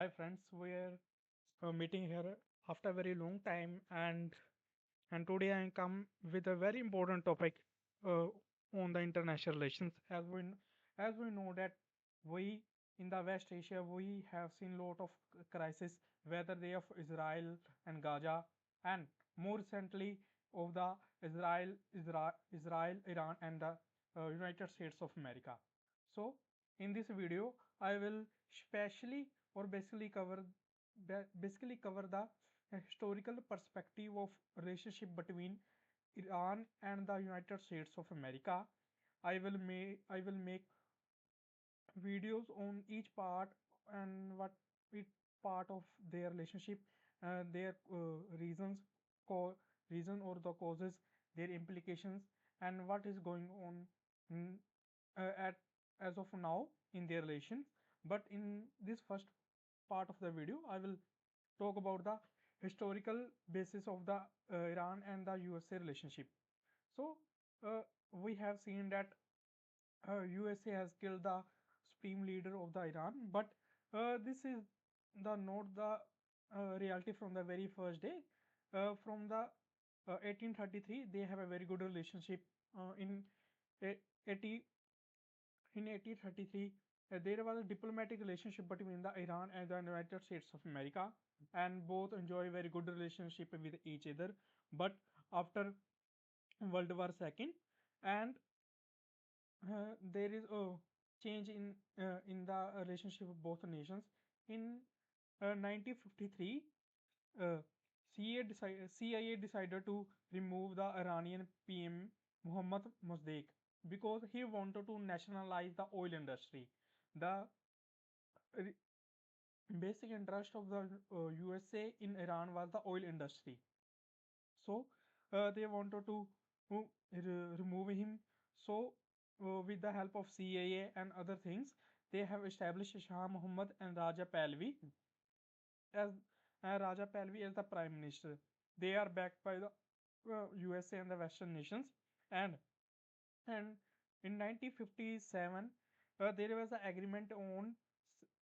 Hi friends, we're meeting here after a very long time, and today I come with a very important topic uh, on the international relations. As we know that we in the West Asia we have seen lot of crisis, whether they of Israel and Gaza, and more recently of the Israel, Iran, and the United States of America. So in this video, I will specially or basically cover the historical perspective of relationship between Iran and the United States of America. I will make videos on each part and what it part of their relationship, their reasons, co- reason or the causes, their implications, and what is going on in, at as of now in their relation. But in this first part of the video, I will talk about the historical basis of the Iran and the USA relationship. So uh, we have seen that USA has killed the supreme leader of the Iran, but this is the not the reality from the very first day. From the 1833, they have a very good relationship. In a- 80 in 1833, there was a diplomatic relationship between the Iran and the United States of America, and both enjoy very good relationship with each other. But after World War II, and there is a change in the relationship of both nations. In 1953, uh, CIA decided to remove the Iranian PM Mohammad Mossadegh because he wanted to nationalize the oil industry. The re- basic interest of the USA in Iran was the oil industry. So they wanted to remove him. So with the help of CIA and other things, they have established Shah Muhammad and Raja Pahlavi as Raja Pahlavi as the prime minister. They are backed by the USA and the Western nations, and and in 1957 there was an agreement on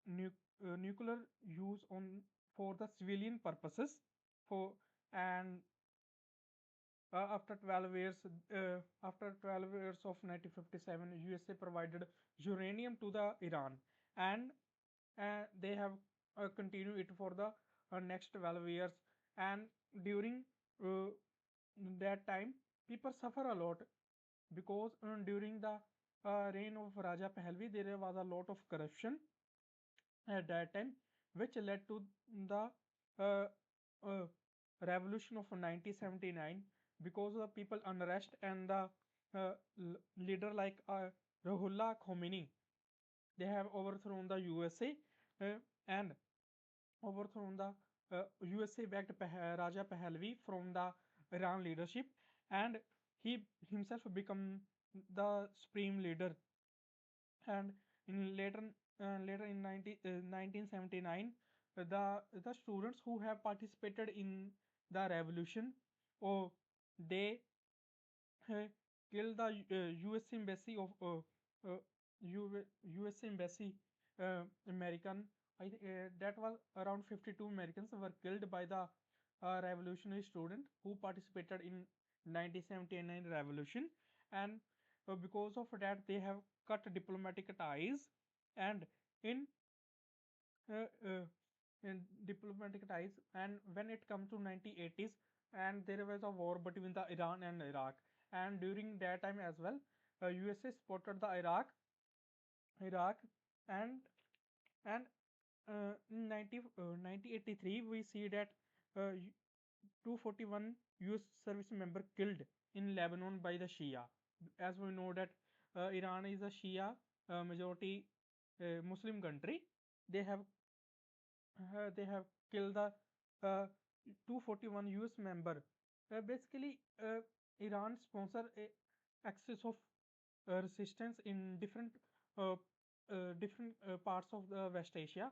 nuclear use on for the civilian purposes for and after 12 years of 1957, USA provided uranium to the Iran, and they have continued it for the next 12 years. And during uh, that time, people suffer a lot because during the reign of Raja Pahlavi, there was a lot of corruption at that time, which led to the uh, uh, revolution of 1979 because of the people unrest and the leader like Ruhollah Khomeini. They have overthrown the USA and overthrown the USA backed Raja Pahlavi from the Iran leadership, and he himself become the supreme leader. And in later in 1979, the students who have participated in the revolution, oh, they uh, killed the US embassy of US embassy American. That was around 52 Americans were killed by the revolutionary student who participated in 1979 revolution, and because of that they have cut diplomatic ties, and in uh, uh, diplomatic ties, and when it comes to 1980s, and there was a war between the Iran and Iraq, and during that time as well, USA supported the Iraq, and in 1983 we see that 241 US service member killed in Lebanon by the Shia. As we know that Iran is a Shia majority Muslim country. They have they have killed the uh, 241 US member. Basically, Iran sponsor a axis of resistance in uh, different parts of the West Asia.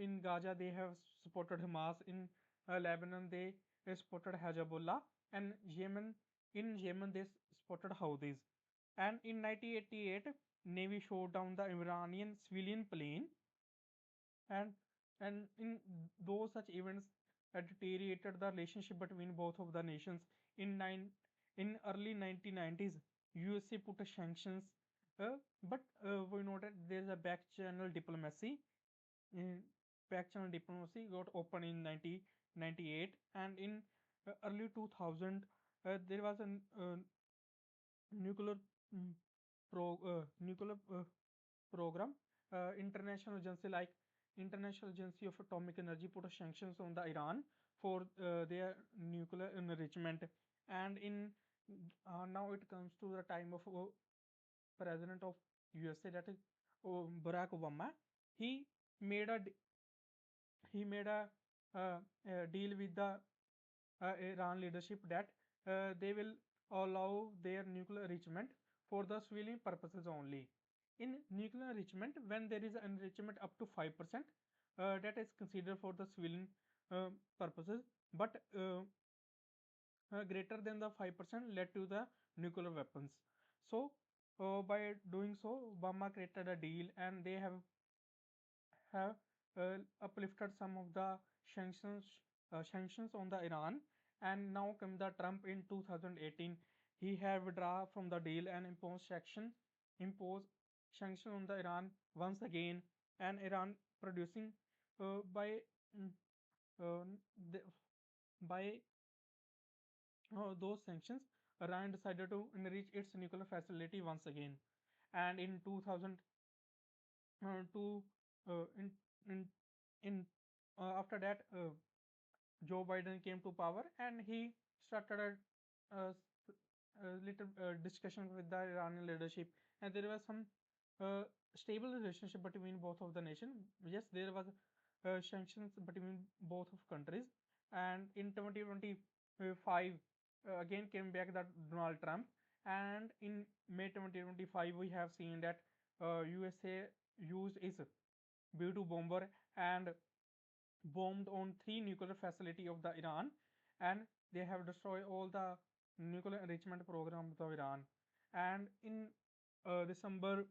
In Gaza, they have supported Hamas. In Lebanon, they supported Hezbollah, and Yemen, they supported Houthis. And in 1988, Navy shot down the Iranian civilian plane, and and in those such events deteriorated the relationship between both of the nations. In nine in early 1990s, USA put a sanctions, but we noted there is a back channel diplomacy. uh, Back channel diplomacy got open in 1998, and in early 2000 there was a nuclear mm, nuclear program. International agency like International Agency of Atomic Energy put a sanctions on the Iran for their nuclear enrichment. And in now it comes to the time of president of USA, that is Barack Obama. He made a deal with the Iran leadership that they will allow their nuclear enrichment for the civilian purposes only. In nuclear enrichment, when there is enrichment up to 5%, that is considered for the civilian uh, purposes, but greater than the 5% led to the nuclear weapons. So, by doing so, Obama created a deal, and they have uplifted some of the sanctions on the Iran. And now come the Trump in 2018. He have withdraw from the deal and impose sanction on the Iran once again. And Iran producing by mm, uh, the, by those sanctions, Iran decided to enrich its nuclear facility once again. And in 2002, in in in after that, Joe Biden came to power, and he started a little discussion with the Iranian leadership, and there was some uh, stable relationship between both of the nation. Yes, there was sanctions between both of countries, and in 2025 again came back that Donald Trump, and in May 2025 we have seen that USA used its B-2 bomber and bombed on three nuclear facility of the Iran, and they have destroyed all the nuclear enrichment program of the Iran. And in December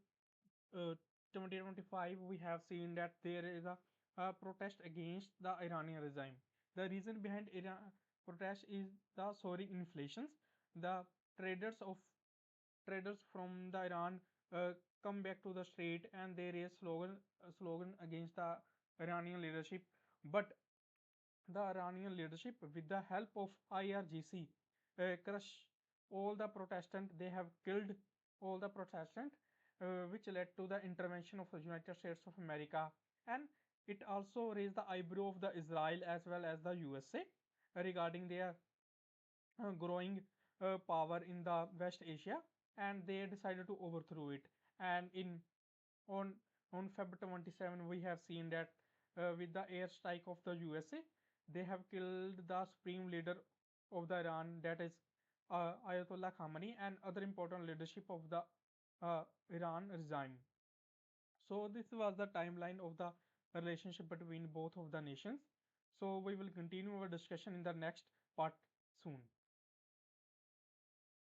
2025, we have seen that there is a protest against the Iranian regime. The reason behind Iran protest is the soaring inflations. The traders of traders from the Iran uh, come back to the street, and they raise slogan against the Iranian leadership. But the Iranian leadership, with the help of IRGC, crush all the Protestant. They have killed all the Protestant, which led to the intervention of the United States of America, and it also raised the eyebrow of the Israel as well as the USA regarding their growing power in the West Asia, and they decided to overthrow it. And in on on Feb 27, we have seen that with the airstrike of the USA, they have killed the supreme leader of the Iran, that is Ayatollah Khamenei, and other important leadership of the Iran regime. So this was the timeline of the relationship between both of the nations. So we will continue our discussion in the next part soon.